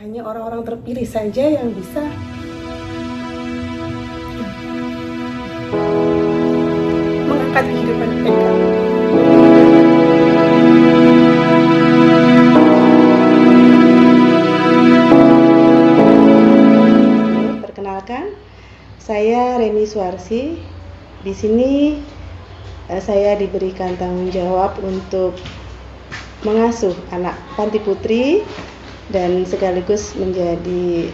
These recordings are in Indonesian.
Hanya orang-orang terpilih saja yang bisa mengangkat kehidupan mereka. Perkenalkan, saya Reni Suarsi. Di sini saya diberikan tanggung jawab untuk mengasuh anak panti putri dan sekaligus menjadi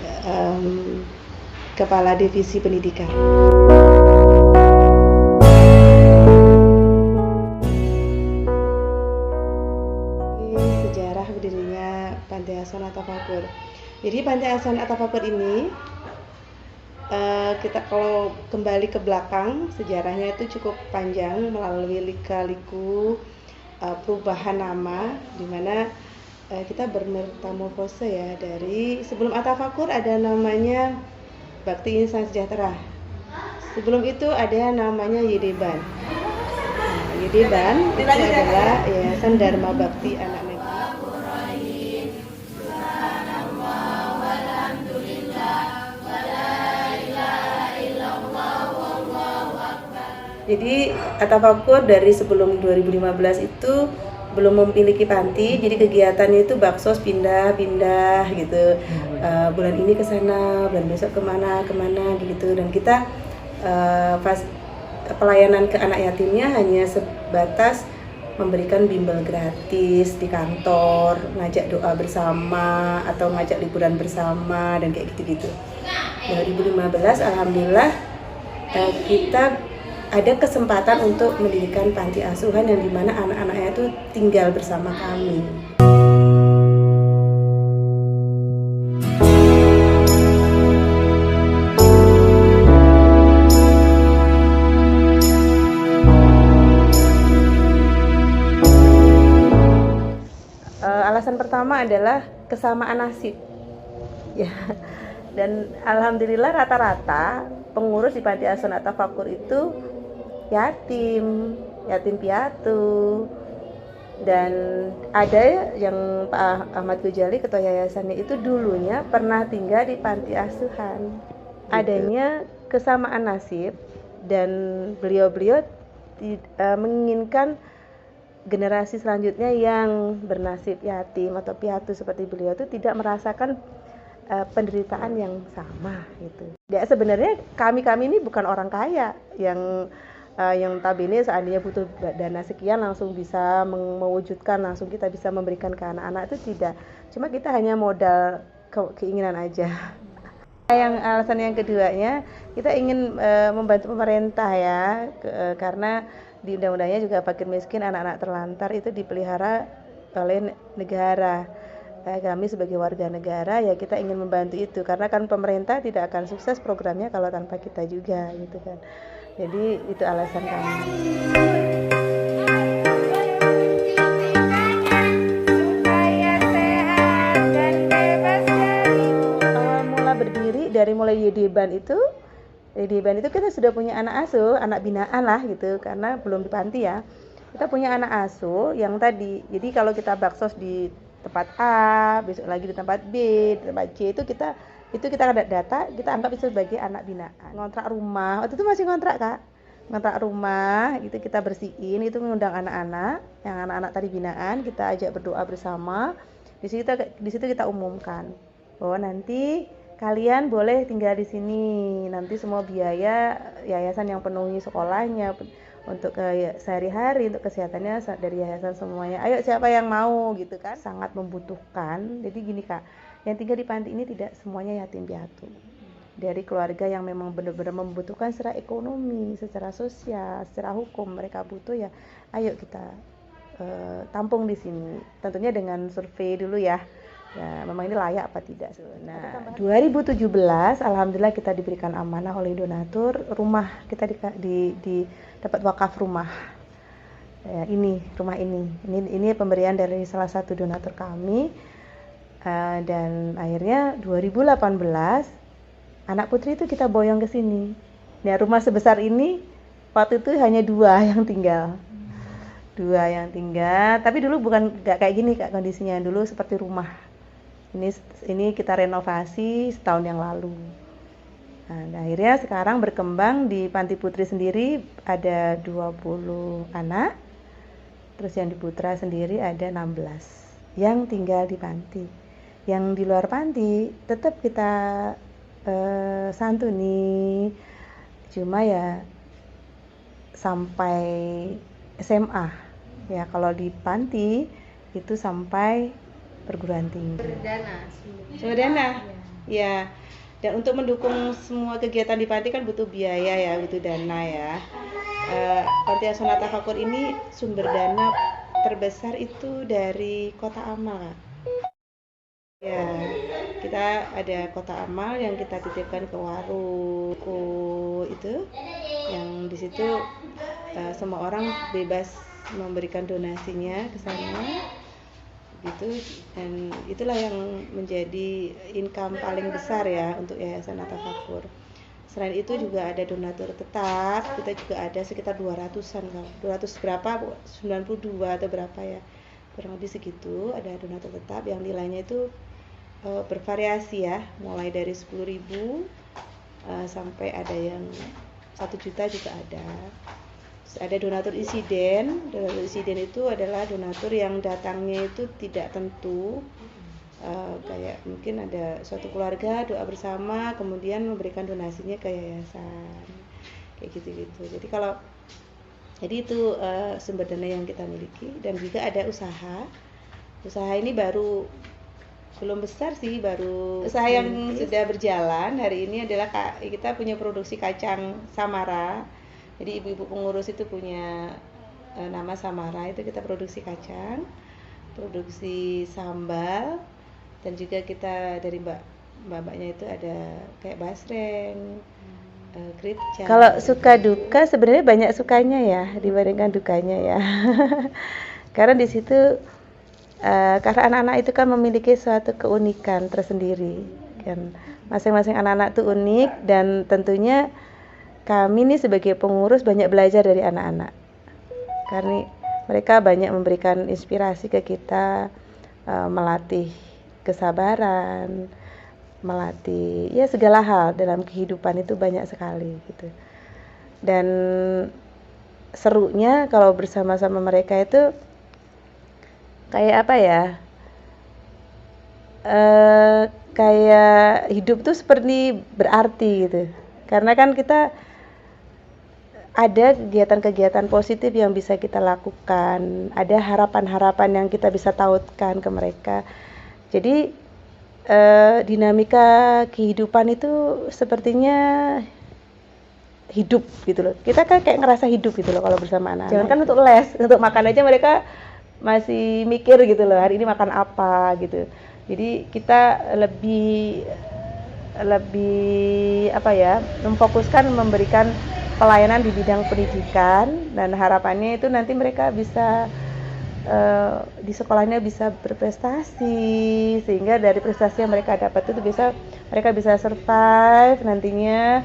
kepala divisi pendidikan. Ini sejarah berdirinya Panti Asuhan At-Tafakur. Jadi Panti Asuhan At-Tafakur ini kita kalau kembali ke belakang, sejarahnya itu cukup panjang melalui lika-liku perubahan nama, di mana kita bermetamorfose ya, dari sebelum At-Tafakur ada namanya Bakti Insan Sejahtera. Sebelum itu ada namanya Yedeban. Yedeban itu adalah Yayasan Dharma Bakti Anak Negeri. Jadi At-Tafakur dari sebelum 2015 itu belum memiliki panti, jadi kegiatannya itu baksos pindah-pindah gitu. Bulan ini ke sana, bulan besok kemana gitu. Dan kita pelayanan ke anak yatimnya hanya sebatas memberikan bimbel gratis di kantor, ngajak doa bersama atau ngajak liburan bersama dan kayak gitu-gitu. 2015 alhamdulillah kita ada kesempatan untuk mendirikan panti asuhan yang dimana anak-anaknya itu tinggal bersama kami. Alasan pertama adalah kesamaan nasib. Ya. Dan alhamdulillah rata-rata pengurus di Panti Asuhan At-Tafakur itu yatim piatu, dan ada yang Pak Ahmad Gojali ketua yayasannya itu dulunya pernah tinggal di panti asuhan. Adanya kesamaan nasib dan beliau-beliau menginginkan generasi selanjutnya yang bernasib yatim atau piatu seperti beliau itu tidak merasakan penderitaan yang sama gitu. Ya sebenarnya kami ini bukan orang kaya yang notabene seandainya butuh dana sekian langsung bisa mewujudkan, langsung kita bisa memberikan ke anak-anak, itu tidak. Cuma kita hanya modal keinginan aja. Yang alasan yang keduanya, kita ingin membantu pemerintah ya, karena di undang-undangnya juga fakir miskin anak-anak terlantar itu dipelihara oleh negara. Kami sebagai warga negara ya kita ingin membantu itu, karena kan pemerintah tidak akan sukses programnya kalau tanpa kita juga gitu kan. Jadi itu alasan kami. Awal mula berdiri dari mulai Yedeban itu kita sudah punya anak asuh, anak binaan lah gitu, karena belum di panti ya. Kita punya anak asuh yang tadi. Jadi kalau kita baksos di tempat A, besok lagi di tempat B, di tempat C, itu kita ada data, kita anggap itu sebagai anak binaan. Ngontrak rumah, waktu itu masih ngontrak Kak, ngontrak rumah gitu, kita bersihin, itu mengundang anak-anak, yang anak-anak tadi binaan, kita ajak berdoa bersama. Di situ kita umumkan bahwa nanti kalian boleh tinggal di sini, nanti semua biaya yayasan yang penuhi sekolahnya, untuk sehari-hari, untuk kesehatannya dari yayasan semuanya. Ayo siapa yang mau gitu kan, sangat membutuhkan. Jadi gini Kak, yang tinggal di panti ini tidak semuanya yatim piatu, dari keluarga yang memang benar-benar membutuhkan secara ekonomi, secara sosial, secara hukum mereka butuh ya. Ayo kita tampung di sini, tentunya dengan survei dulu ya. Ya, memang ini layak apa tidak. Nah, 2017 alhamdulillah kita diberikan amanah oleh donatur rumah, kita dapat wakaf rumah. Ya, rumah ini pemberian dari salah satu donatur kami. Dan akhirnya 2018 anak putri itu kita boyong ke sini. Nah, rumah sebesar ini waktu itu hanya 2 yang tinggal. Tapi dulu bukan nggak kayak gini Kak kondisinya, dulu seperti rumah Ini kita renovasi setahun yang lalu. Nah, akhirnya sekarang berkembang di Panti Putri sendiri ada 20 anak. Terus yang di Putra sendiri ada 16 yang tinggal di panti. Yang di luar panti tetap kita santuni. Cuma ya sampai SMA. Ya kalau di panti itu sampai perguruan tinggi. Sumber dana. Ya. Dan untuk mendukung semua kegiatan di panti kan butuh biaya ya, butuh dana ya. Panti Asuhan Tafakur ini sumber dana terbesar itu dari Kota Amal. Ya, kita ada Kota Amal yang kita titipkan ke Waruku itu, yang di situ semua orang bebas memberikan donasinya ke sana. Gitu, dan itulah yang menjadi income paling besar ya untuk Yayasan At-Tafakur. Selain itu juga ada donatur tetap, kita juga ada sekitar 200-an kan. 200 berapa? 92 atau berapa ya. Kurang lebih segitu, ada donatur tetap yang nilainya itu bervariasi ya, mulai dari 10.000 sampai ada yang 1 juta juga ada. Ada donatur insiden. Donatur insiden itu adalah donatur yang datangnya itu tidak tentu, kayak mungkin ada suatu keluarga doa bersama kemudian memberikan donasinya ke yayasan, kayak gitu-gitu. Jadi itu sumber dana yang kita miliki. Dan juga ada usaha ini baru belum besar sih, baru usaha yang sudah berjalan hari ini adalah kita punya produksi kacang Samara. Jadi ibu-ibu pengurus itu punya nama Samara, itu kita produksi kacang, produksi sambal, dan juga kita dari mbak-mbaknya itu ada kayak basreng, kripca. Kalau suka duka sebenarnya banyak sukanya ya dibandingkan dukanya ya. Karena di situ karena anak-anak itu kan memiliki suatu keunikan tersendiri kan. Masing-masing anak-anak itu unik, dan tentunya kami nih sebagai pengurus banyak belajar dari anak-anak, karena mereka banyak memberikan inspirasi ke kita, melatih kesabaran, melatih ya segala hal dalam kehidupan itu banyak sekali gitu. Dan serunya kalau bersama-sama mereka itu kayak apa ya, kayak hidup tuh seperti berarti gitu, karena kan kita ada kegiatan-kegiatan positif yang bisa kita lakukan, ada harapan-harapan yang kita bisa tautkan ke mereka. Jadi dinamika kehidupan itu sepertinya hidup gitu loh. Kita kan kayak ngerasa hidup gitu loh kalau bersama anak-anak. Jangan kan untuk les, untuk makan aja mereka masih mikir gitu loh, hari ini makan apa gitu. Jadi kita lebih apa ya, memfokuskan memberikan pelayanan di bidang pendidikan, dan harapannya itu nanti mereka bisa di sekolahnya bisa berprestasi, sehingga dari prestasi yang mereka dapat itu mereka bisa survive nantinya,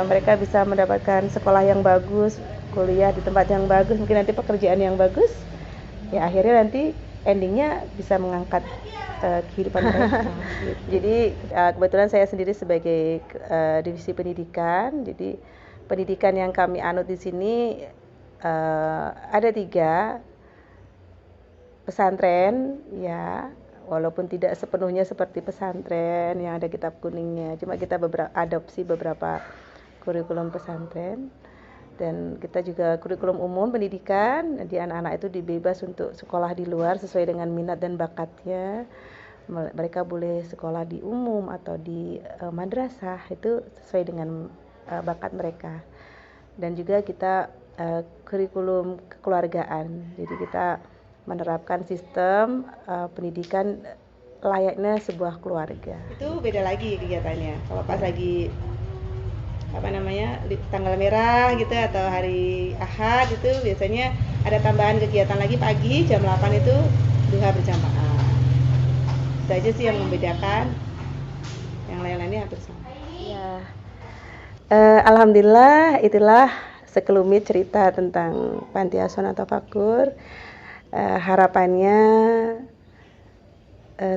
mereka bisa mendapatkan sekolah yang bagus, kuliah di tempat yang bagus, mungkin nanti pekerjaan yang bagus, ya akhirnya nanti endingnya bisa mengangkat kehidupan mereka. Jadi kebetulan saya sendiri sebagai divisi pendidikan, jadi pendidikan yang kami anut di sini ada 3 pesantren ya, walaupun tidak sepenuhnya seperti pesantren yang ada kitab kuningnya, cuma kita adopsi beberapa kurikulum pesantren. Dan kita juga kurikulum umum pendidikan, jadi anak-anak itu dibebas untuk sekolah di luar sesuai dengan minat dan bakatnya. Mereka boleh sekolah di umum atau di madrasah, itu sesuai dengan bakat mereka. Dan juga kita kurikulum kekeluargaan, jadi kita menerapkan sistem pendidikan layaknya sebuah keluarga. Itu beda lagi kegiatannya. Kalau pas lagi tanggal merah gitu atau hari Ahad itu biasanya ada tambahan kegiatan lagi pagi jam 8 itu duha berjamaah. Itu aja sih yang membedakan, yang lain-lainnya hampir sama. Ya. Alhamdulillah, itulah sekelumit cerita tentang Panti Asuhan At-Tafakur. Harapannya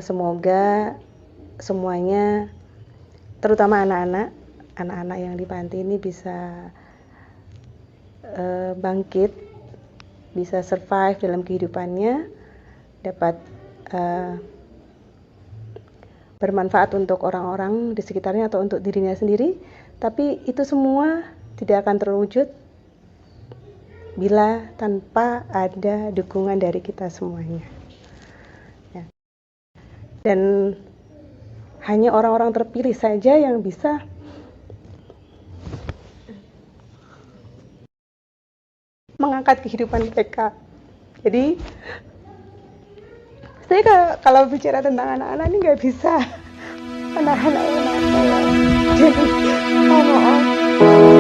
semoga semuanya, terutama anak-anak yang di panti ini bisa bangkit, bisa survive dalam kehidupannya, dapat bermanfaat untuk orang-orang di sekitarnya atau untuk dirinya sendiri. Tapi itu semua tidak akan terwujud bila tanpa ada dukungan dari kita semuanya. Ya. Dan hanya orang-orang terpilih saja yang bisa mengangkat kehidupan mereka. Jadi saya kalau bicara tentang anak-anak ini nggak bisa menahan air mata ya. Jadi maaf.